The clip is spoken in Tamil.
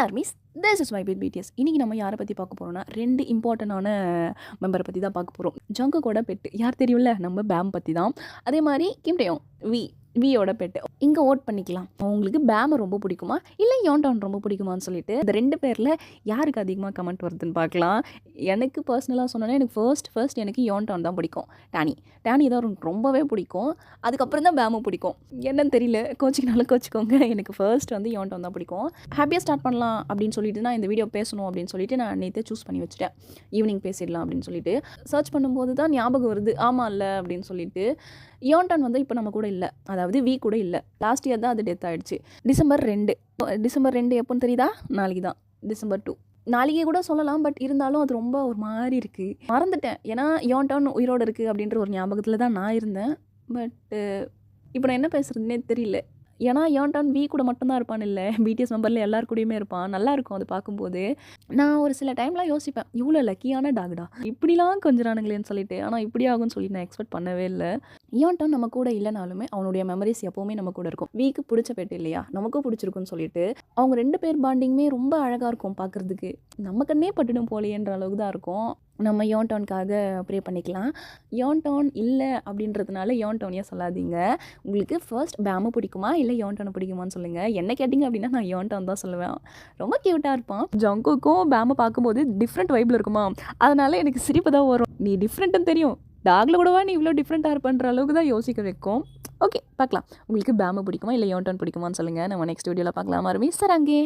Armies this is my bit BTS. இன்றைக்கி நம்ம யாரை பற்றி பார்க்க போகிறோம்னா 2 இம்பார்ட்டண்டான மெம்பரை பற்றி தான் பார்க்க போகிறோம். ஜங்குக்கோட பெட்டு யார் தெரியும்ல, நம்ம பேம் பற்றி தான். அதே மாதிரி கிம் டேயோங் வியோட பெட்டு. இங்கே ஓட் பண்ணிக்கலாம். உங்களுக்கு பேமை ரொம்ப பிடிக்குமா இல்லை யோன்டான் ரொம்ப பிடிக்குமான்னு சொல்லிட்டு இந்த 2 பேரில் யாருக்கு அதிகமாக கமெண்ட் வருதுன்னு பார்க்கலாம். எனக்கு பர்சனலாக சொன்னோன்னா எனக்கு ஃபர்ஸ்ட் எனக்கு யோன்டான் தான் பிடிக்கும். டேனி தான் ரொம்பவே பிடிக்கும். அதுக்கப்புறம் தான் பேமும் பிடிக்கும். என்னன்னு தெரியல, கோச்சிக்கினாலும் கோச்சிக்கோங்க. எனக்கு ஃபர்ஸ்ட் வந்து யோன்டான் தான் பிடிக்கும். ஹாப்பியாக ஸ்டார்ட் பண்ணலாம் அப்படின்னு சொல்லிட்டு நான் இந்த வீடியோ பேசணும் அப்படின்னு சொல்லிட்டு நான் நேற்றே சூஸ் பண்ணி வச்சுட்டேன். ஈவினிங் பேசிடலாம் அப்படின்னு சொல்லிட்டு சர்ச் பண்ணும்போது தான் ஞாபகம் வருது, ஆமாம் இல்லை அப்படின்னு சொல்லிட்டு. யோன்டான் வந்து இப்போ நம்ம கூட இல்லை, அதாவது வீ கூட இல்லை. லாஸ்ட் இயர் தான் அது டெத் ஆகிடுச்சு. டிசம்பர் 2 எப்போன்னு தெரியுதா? நாளைக்கு தான் டிசம்பர் 2. நாளைக்கே கூட சொல்லலாம், பட் இருந்தாலும் அது ரொம்ப ஒரு மாதிரி இருக்குது. மறந்துட்டேன், ஏன்னா யோன்டான் உயிரோடு இருக்குது அப்படின்ற ஒரு ஞாபகத்தில் தான் நான் இருந்தேன். பட்டு இப்போ நான் என்ன பேசுகிறதுனே தெரியல. ஏன்னா யோன்டான் வீ கூட மட்டும்தான் இருப்பான், இல்லை பிடிஎஸ் மெம்பரில் எல்லாரு கூடயுமே இருப்பான். நல்லாயிருக்கும் அது பார்க்கும்போது. நான் ஒரு சில டைம்லாம் யோசிப்பேன், இவ்வளோ லக்கியான டாக்டா, இப்படிலாம் கொஞ்சிறானுங்களேன்னு சொல்லிட்டு. ஆனால் இப்படி ஆகும்னு சொல்லி நான் எக்ஸ்பெக்ட் பண்ணவே இல்லை. யோன்டான் நம்ம கூட இல்லைனாலுமே அவனுடைய மெமரிஸ் எப்போவுமே நம்ம கூட இருக்கும். வீக்கு பிடிச்ச பெட்டு இல்லையா, நமக்கும் பிடிச்சிருக்குன்னு சொல்லிட்டு அவங்க 2 பேர் பாண்டிங்குமே ரொம்ப அழகாக இருக்கும் பார்க்குறதுக்கு. நம்ம கண்ணே பட்டுடும் போலேன்ற அளவுக்கு தான் இருக்கும். நம்ம யோன்டானுக்காக ப்ரே பண்ணிக்கலாம். யோன்டான் இல்லை அப்படின்றதுனால யோன்டானியாக சொல்லாதீங்க. உங்களுக்கு ஃபர்ஸ்ட் பேமு பிடிக்குமா இல்லை யோன்டானை பிடிக்குமான்னு சொல்லுங்கள். என்ன கேட்டிங்க அப்படின்னா நான் யோன்டான் தான் சொல்லுவேன். ரொம்ப க்யூட்டாக இருப்பான். ஜங்குக்கும் பேமை பார்க்கும்போது டிஃப்ரெண்ட் வைப்பில் இருக்குமா, அதனால் எனக்கு சிரிப்பு தான் வரும். நீ டிஃப்ரெண்ட்டுன்னு தெரியும், டாகில் கூடவா நீ இவ்வளோ டிஃப்ரெண்ட்டாக இருப்பன்ற அளவுக்கு தான் யோசிக்க வைக்கும். ஓகே, பார்க்கலாம். உங்களுக்கு பேமு பிடிக்குமா இல்லை யோன்டான் பிடிக்குமான்னு சொல்லுங்கள். நம்ம நெக்ஸ்ட் வீடியோவில் பார்க்கலாம். மறுபடியும் சார் அங்கே